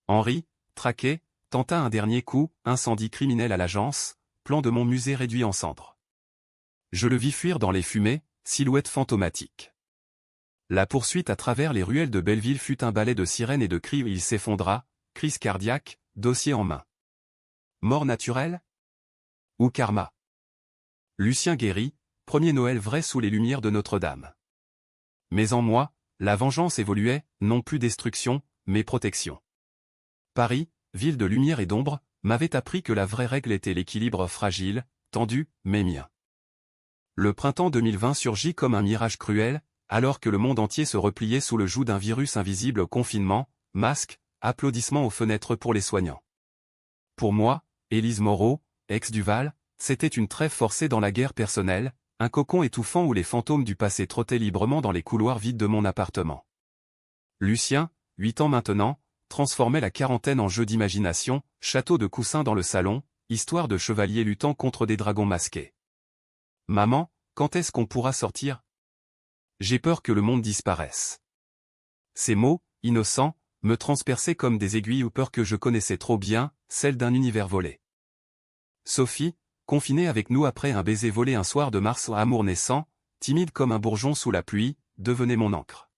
Henri, traqué, tenta un dernier coup, incendie criminel à l'agence, plan de mon musée réduit en cendres. Je le vis fuir dans les fumées, silhouette fantomatique. La poursuite à travers les ruelles de Belleville fut un ballet de sirènes et de cris où il s'effondra, crise cardiaque, dossier en main. Mort naturelle? Ou karma? Lucien guérit, premier Noël vrai sous les lumières de Notre-Dame. Mais en moi, la vengeance évoluait, non plus destruction, mais protection. Paris, ville de lumière et d'ombre, m'avait appris que la vraie règle était l'équilibre fragile, tendu, mais mien. Le printemps 2020 surgit comme un mirage cruel, alors que le monde entier se repliait sous le joug d'un virus invisible, confinement, masques, applaudissements aux fenêtres pour les soignants. Pour moi, Élise Moreau, ex-Duval, c'était une trêve forcée dans la guerre personnelle, un cocon étouffant où les fantômes du passé trottaient librement dans les couloirs vides de mon appartement. Lucien, 8 ans maintenant, transformait la quarantaine en jeu d'imagination, château de coussins dans le salon, histoire de chevaliers luttant contre des dragons masqués. Maman, quand est-ce qu'on pourra sortir? J'ai peur que le monde disparaisse. Ces mots, innocents, me transperçaient comme des aiguilles ou peur que je connaissais trop bien, celle d'un univers volé. Sophie, confinée avec nous après un baiser volé un soir de mars à amour naissant, timide comme un bourgeon sous la pluie, devenait mon encre.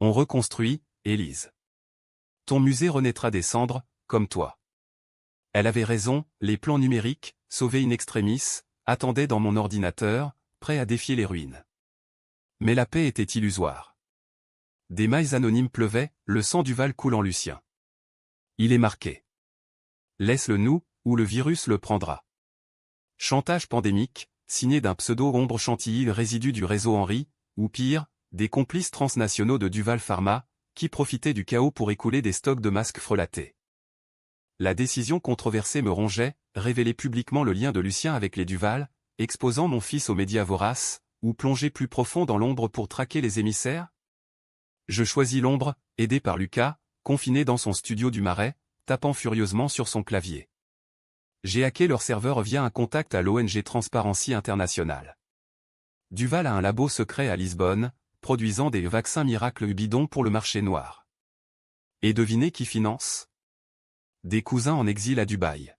On reconstruit, Élise. Ton musée renaîtra des cendres, comme toi. Elle avait raison, les plans numériques, sauvés in extremis, attendaient dans mon ordinateur, prêts à défier les ruines. Mais la paix était illusoire. Des mailles anonymes pleuvaient, le sang du Val coule en Lucien. Il est marqué. Laisse-le nous, ou le virus le prendra. Chantage pandémique, signé d'un pseudo-ombre Chantilly résidu du réseau Henri, ou pire, des complices transnationaux de Duval Pharma, qui profitaient du chaos pour écouler des stocks de masques frelatés. La décision controversée me rongeait, révéler publiquement le lien de Lucien avec les Duval, exposant mon fils aux médias voraces, ou plonger plus profond dans l'ombre pour traquer les émissaires? Je choisis l'ombre, aidé par Lucas, confiné dans son studio du Marais, tapant furieusement sur son clavier. J'ai hacké leur serveur via un contact à l'ONG Transparency International. Duval a un labo secret à Lisbonne, produisant des vaccins miracles bidons pour le marché noir. Et devinez qui finance? Des cousins en exil à Dubaï.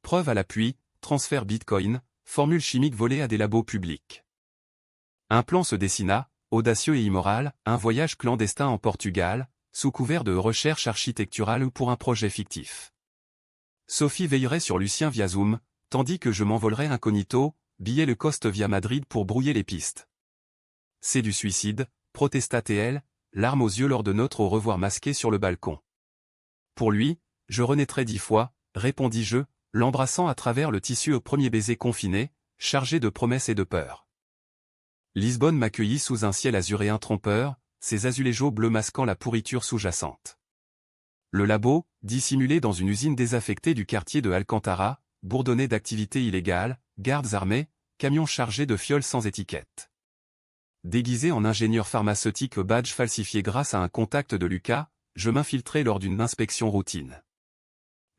Preuve à l'appui, transfert Bitcoin, formule chimique volée à des labos publics. Un plan se dessina, audacieux et immoral, un voyage clandestin en Portugal, sous couvert de recherche architecturale ou pour un projet fictif. Sophie veillerait sur Lucien via Zoom, tandis que je m'envolerais incognito, billet le coste via Madrid pour brouiller les pistes. C'est du suicide, protesta TL, larmes aux yeux lors de notre au revoir masqué sur le balcon. Pour lui, je renaîtrai 10 fois, répondis-je, l'embrassant à travers le tissu au premier baiser confiné, chargé de promesses et de peur. Lisbonne m'accueillit sous un ciel azuréen trompeur, ses azuléjos bleus masquant la pourriture sous-jacente. Le labo, dissimulé dans une usine désaffectée du quartier de Alcantara, bourdonnait d'activités illégales, gardes armés, camions chargés de fioles sans étiquette. Déguisé en ingénieur pharmaceutique au badge falsifié grâce à un contact de Lucas, je m'infiltrais lors d'une inspection routine.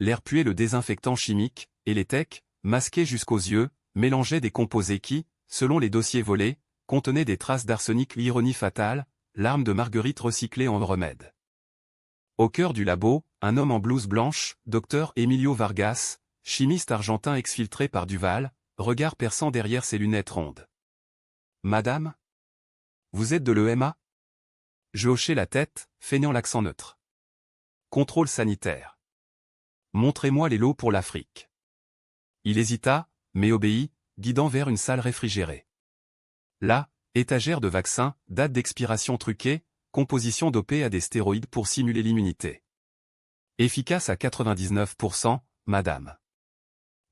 L'air puait le désinfectant chimique, et les techs, masqués jusqu'aux yeux, mélangeaient des composés qui, selon les dossiers volés, contenaient des traces d'arsenic. Ironie fatale, larmes de marguerite recyclées en remède. Au cœur du labo, un homme en blouse blanche, Dr Emilio Vargas, chimiste argentin exfiltré par Duval, regard perçant derrière ses lunettes rondes. « Madame ? Vous êtes de l'EMA » Je hochai la tête, feignant l'accent neutre. « Contrôle sanitaire. Montrez-moi les lots pour l'Afrique. » Il hésita, mais obéit, guidant vers une salle réfrigérée. Là, étagère de vaccins, date d'expiration truquée, composition dopée à des stéroïdes pour simuler l'immunité. Efficace à 99%, madame.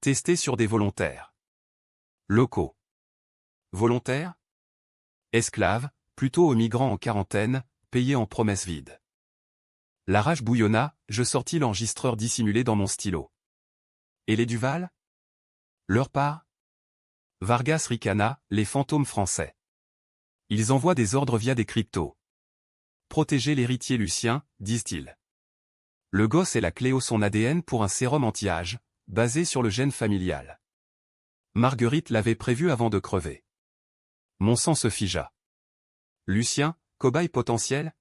Testé sur des volontaires. Locaux. Volontaires ? Esclaves, plutôt aux migrants en quarantaine, payés en promesses vides. La rage bouillonna, je sortis l'enregistreur dissimulé dans mon stylo. Et les Duval ? Leur part ? Vargas ricana, les fantômes français. Ils envoient des ordres via des cryptos. Protéger l'héritier Lucien, disent-ils. Le gosse est la clé au son ADN pour un sérum anti-âge, basé sur le gène familial. Marguerite l'avait prévu avant de crever. Mon sang se figea. Lucien, cobaye potentiel ?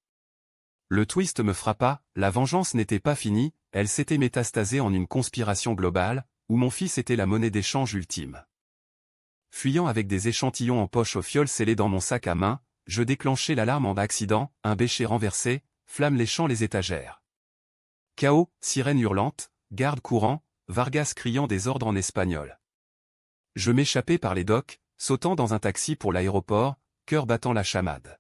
Le twist me frappa, la vengeance n'était pas finie, elle s'était métastasée en une conspiration globale, où mon fils était la monnaie d'échange ultime. Fuyant avec des échantillons en poche au fiole scellés dans mon sac à main, je déclenchai l'alarme en accident, un bêcher renversé, flamme léchant les étagères. Chaos, sirène hurlante, garde courant, Vargas criant des ordres en espagnol. Je m'échappai par les docks, sautant dans un taxi pour l'aéroport, cœur battant la chamade.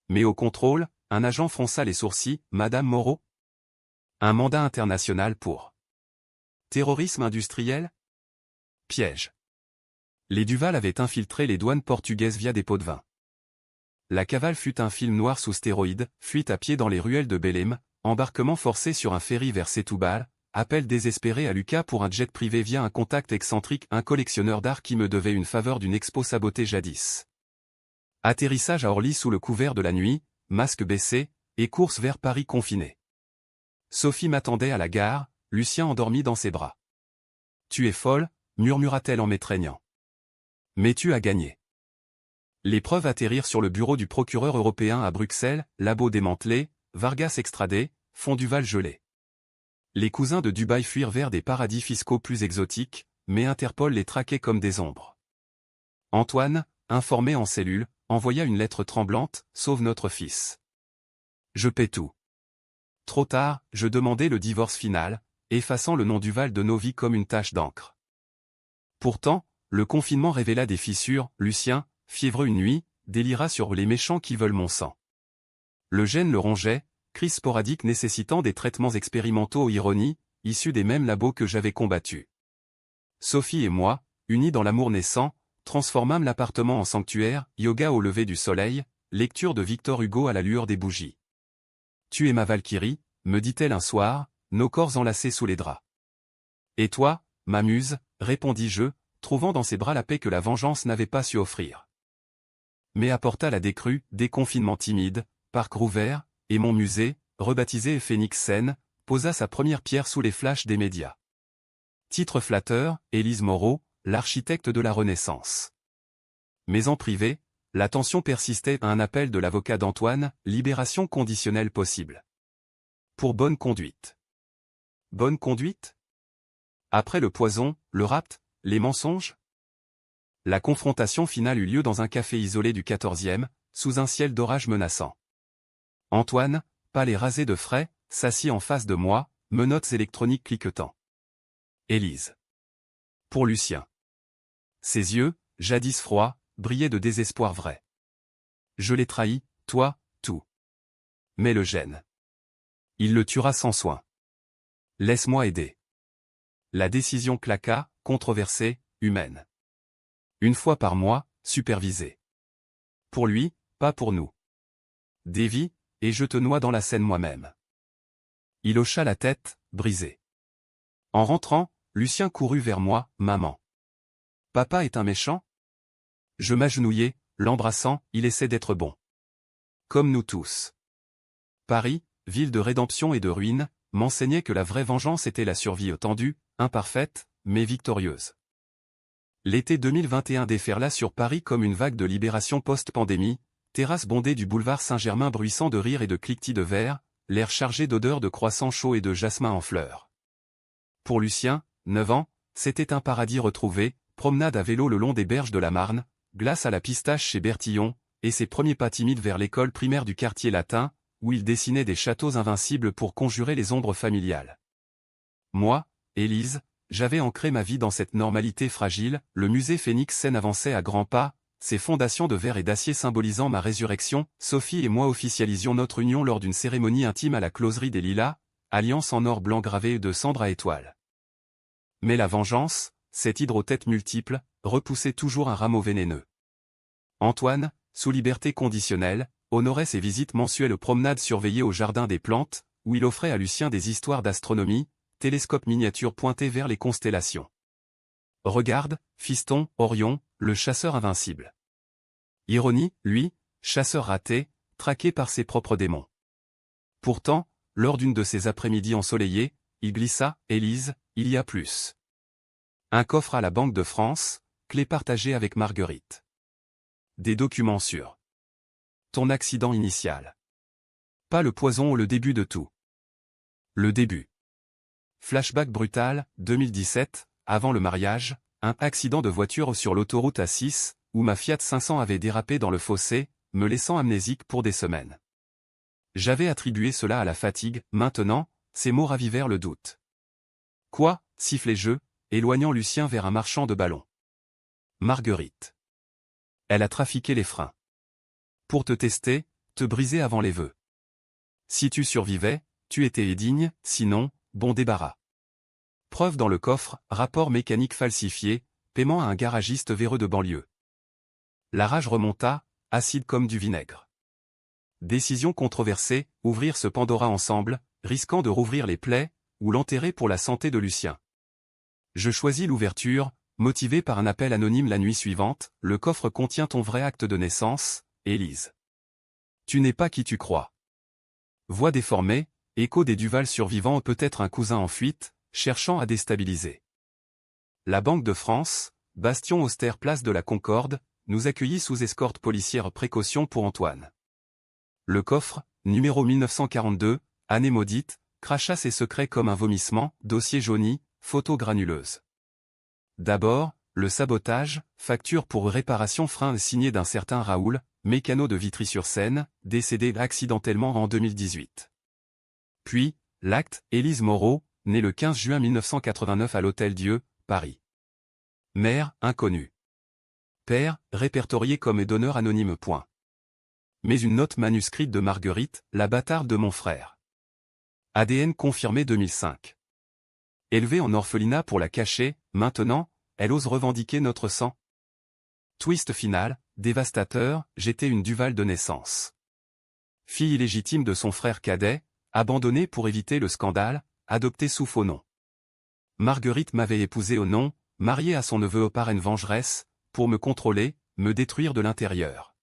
Mais au contrôle, un agent fronça les sourcils, Madame Moreau ? Un mandat international pour terrorisme industriel ? Piège. Les Duval avaient infiltré les douanes portugaises via des pots de vin. La cavale fut un film noir sous stéroïdes, fuite à pied dans les ruelles de Belém, embarquement forcé sur un ferry vers Setúbal, appel désespéré à Lucas pour un jet privé via un contact excentrique, un collectionneur d'art qui me devait une faveur d'une expo sabotée jadis. Atterrissage à Orly sous le couvert de la nuit, masque baissé, et course vers Paris confiné. Sophie m'attendait à la gare, Lucien endormi dans ses bras. « Tu es folle » murmura-t-elle en m'étreignant. « Mais tu as gagné. » Les preuves atterrirent sur le bureau du procureur européen à Bruxelles, labo démantelé, Vargas extradé, fonds Duval gelé. Les cousins de Dubaï fuirent vers des paradis fiscaux plus exotiques, mais Interpol les traquait comme des ombres. Antoine, informé en cellule, envoya une lettre tremblante, « Sauve notre fils. » Je paie tout. Trop tard, je demandai le divorce final, effaçant le nom Duval de nos vies comme une tache d'encre. Pourtant, le confinement révéla des fissures, Lucien, fiévreux une nuit, délira sur les méchants qui veulent mon sang. Le gène le rongeait, crise sporadique nécessitant des traitements expérimentaux. Ironie, issus des mêmes labos que j'avais combattus. Sophie et moi, unis dans l'amour naissant, transformâmes l'appartement en sanctuaire, yoga au lever du soleil, lecture de Victor Hugo à la lueur des bougies. « Tu es ma Valkyrie », me dit-elle un soir, nos corps enlacés sous les draps. « Et toi, ma muse », répondis-je, trouvant dans ses bras la paix que la vengeance n'avait pas su offrir. Mais apporta la décrue, déconfinement timide, parc rouvert, et mon musée, rebaptisé Phoenix Scène, posa sa première pierre sous les flashs des médias. Titre flatteur, Élise Moreau, l'architecte de la Renaissance. Mais en privé, la tension persistait à un appel de l'avocat d'Antoine, libération conditionnelle possible. Pour bonne conduite. Bonne conduite ? Après le poison, le rapt, les mensonges ? La confrontation finale eut lieu dans un café isolé du 14e, sous un ciel d'orage menaçant. Antoine, pâle et rasé de frais, s'assit en face de moi, menottes électroniques cliquetant. Élise. Pour Lucien. Ses yeux, jadis froids, brillaient de désespoir vrai. Je l'ai trahi, toi, tout. Mais le gêne. Il le tuera sans soin. Laisse-moi aider. La décision claqua, controversée, humaine. Une fois par mois, supervisée. Pour lui, pas pour nous. Davy, et je te noie dans la Seine moi-même. Il hocha la tête, brisé. En rentrant, Lucien courut vers moi, maman. Papa est un méchant? Je m'agenouillai, l'embrassant, il essaie d'être bon. Comme nous tous. Paris, ville de rédemption et de ruine, m'enseignait que la vraie vengeance était la survie tendue, imparfaite, mais victorieuse. L'été 2021 déferla sur Paris comme une vague de libération post-pandémie, terrasses bondées du boulevard Saint-Germain bruissant de rires et de cliquetis de verre, l'air chargé d'odeurs de croissants chauds et de jasmin en fleurs. Pour Lucien, 9 ans, c'était un paradis retrouvé, promenade à vélo le long des berges de la Marne, glace à la pistache chez Bertillon, et ses premiers pas timides vers l'école primaire du quartier latin, où il dessinait des châteaux invincibles pour conjurer les ombres familiales. Moi, Élise, j'avais ancré ma vie dans cette normalité fragile, le musée Phénix Seine avançait à grands pas, ses fondations de verre et d'acier symbolisant ma résurrection, Sophie et moi officialisions notre union lors d'une cérémonie intime à la closerie des Lilas, alliance en or blanc gravée de cendre à étoiles. Mais la vengeance, cette hydre aux têtes multiples, repoussait toujours un rameau vénéneux. Antoine, sous liberté conditionnelle, honorait ses visites mensuelles aux promenades surveillées au Jardin des Plantes, où il offrait à Lucien des histoires d'astronomie, télescope miniature pointé vers les constellations. Regarde, fiston, Orion, le chasseur invincible. Ironie, lui, chasseur raté, traqué par ses propres démons. Pourtant, lors d'une de ces après-midi ensoleillées, il glissa, Élise, il y a plus. Un coffre à la Banque de France, clé partagée avec Marguerite. Des documents sur ton accident initial. Pas le poison ou le début de tout. Le début. Flashback brutal, 2017, avant le mariage, un accident de voiture sur l'autoroute A6, où ma Fiat 500 avait dérapé dans le fossé, me laissant amnésique pour des semaines. J'avais attribué cela à la fatigue, maintenant, ces mots ravivèrent le doute. Quoi, sifflai-je, éloignant Lucien vers un marchand de ballons. Marguerite. Elle a trafiqué les freins. Pour te tester, te briser avant les vœux. Si tu survivais, tu étais indigne, sinon, bon débarras. Preuve dans le coffre, rapport mécanique falsifié, paiement à un garagiste véreux de banlieue. La rage remonta, acide comme du vinaigre. Décision controversée, ouvrir ce Pandora ensemble, risquant de rouvrir les plaies, ou l'enterrer pour la santé de Lucien. Je choisis l'ouverture, motivé par un appel anonyme la nuit suivante, le coffre contient ton vrai acte de naissance, Élise. Tu n'es pas qui tu crois. Voix déformée, écho des Duval survivants ou peut-être un cousin en fuite, cherchant à déstabiliser. La Banque de France, bastion austère place de la Concorde, nous accueillit sous escorte policière précaution pour Antoine. Le coffre, numéro 1942, année maudite, cracha ses secrets comme un vomissement, dossier jauni, photo granuleuse. D'abord, le sabotage, facture pour réparation frein signée d'un certain Raoul, mécano de Vitry-sur-Seine, décédé accidentellement en 2018. Puis, l'acte, Élise Moreau, née le 15 juin 1989 à l'Hôtel-Dieu, Paris. Mère, inconnue. Père, répertorié comme donneur anonyme. Mais une note manuscrite de Marguerite, la bâtarde de mon frère. ADN confirmé 2005. Élevée en orphelinat pour la cacher, maintenant, elle ose revendiquer notre sang. Twist final, dévastateur, j'étais une Duval de naissance. Fille illégitime de son frère cadet, abandonnée pour éviter le scandale, adoptée sous faux nom. Marguerite m'avait épousé au nom, mariée à son neveu au parrain vengeresse, pour me contrôler, me détruire de l'intérieur.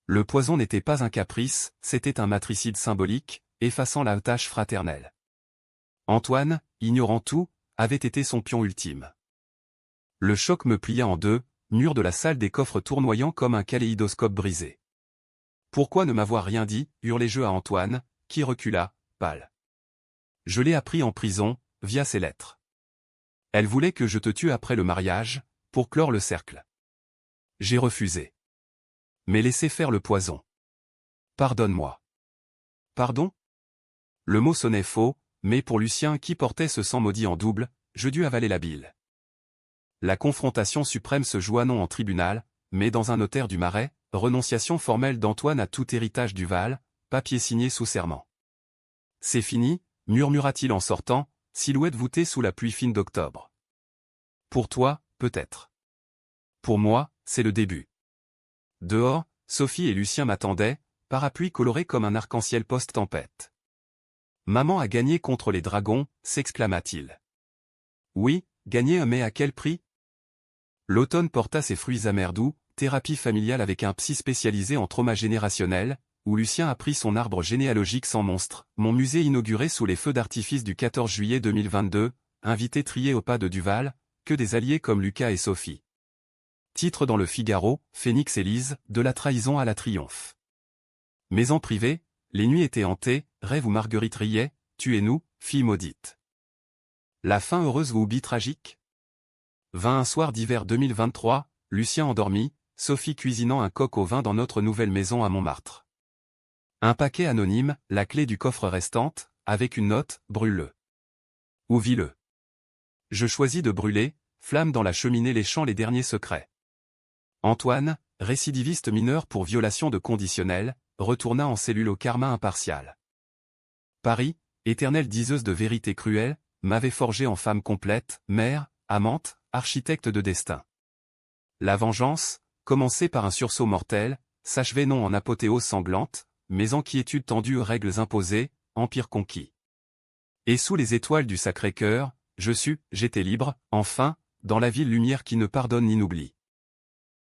Le poison n'était pas un caprice, c'était un matricide symbolique, effaçant la tâche fraternelle. Antoine, ignorant tout, avait été son pion ultime. Le choc me plia en deux, mur de la salle des coffres tournoyant comme un kaléidoscope brisé. Pourquoi ne m'avoir rien dit, hurlai-je à Antoine, qui recula, pâle. Je l'ai appris en prison, via ses lettres. Elle voulait que je te tue après le mariage, pour clore le cercle. J'ai refusé. Mais laissez faire le poison. Pardonne-moi. Pardon? Le mot sonnait faux, mais pour Lucien qui portait ce sang maudit en double, je dus avaler la bile. La confrontation suprême se joua non en tribunal, mais dans un notaire du Marais, renonciation formelle d'Antoine à tout héritage du Val, papier signé sous serment. C'est fini, murmura-t-il en sortant, silhouette voûtée sous la pluie fine d'octobre. Pour toi, peut-être. Pour moi, c'est le début. Dehors, Sophie et Lucien m'attendaient, parapluie coloré comme un arc-en-ciel post-tempête. Maman a gagné contre les dragons, s'exclama-t-il. Oui, gagné, mais à quel prix? L'automne porta ses fruits amers doux, thérapie familiale avec un psy spécialisé en trauma générationnel, où Lucien a pris son arbre généalogique sans monstre, mon musée inauguré sous les feux d'artifice du 14 juillet 2022, invité trié au pas de Duval, que des alliés comme Lucas et Sophie. Titre dans le Figaro, Phénix et Lise, de la trahison à la triomphe. Mais en privé, les nuits étaient hantées, rêve où Marguerite riait, tu et nous, fille maudite. La fin heureuse ou oubli tragique? Vint un soir d'hiver 2023, Lucien endormi, Sophie cuisinant un coq au vin dans notre nouvelle maison à Montmartre. Un paquet anonyme, la clé du coffre restante, avec une note, brûle-le. Ou vis-le. Je choisis de brûler, flamme dans la cheminée léchant les derniers secrets. Antoine, récidiviste mineur pour violation de conditionnel, retourna en cellule au karma impartial. Paris, éternelle diseuse de vérités cruelles, m'avait forgé en femme complète, mère, amante, architecte de destin. La vengeance, commencée par un sursaut mortel, s'achevait non en apothéose sanglante, mais en quiétude tendue aux règles imposées, empire conquis. Et sous les étoiles du Sacré-Cœur, j'étais libre, enfin, dans la ville lumière qui ne pardonne ni n'oublie.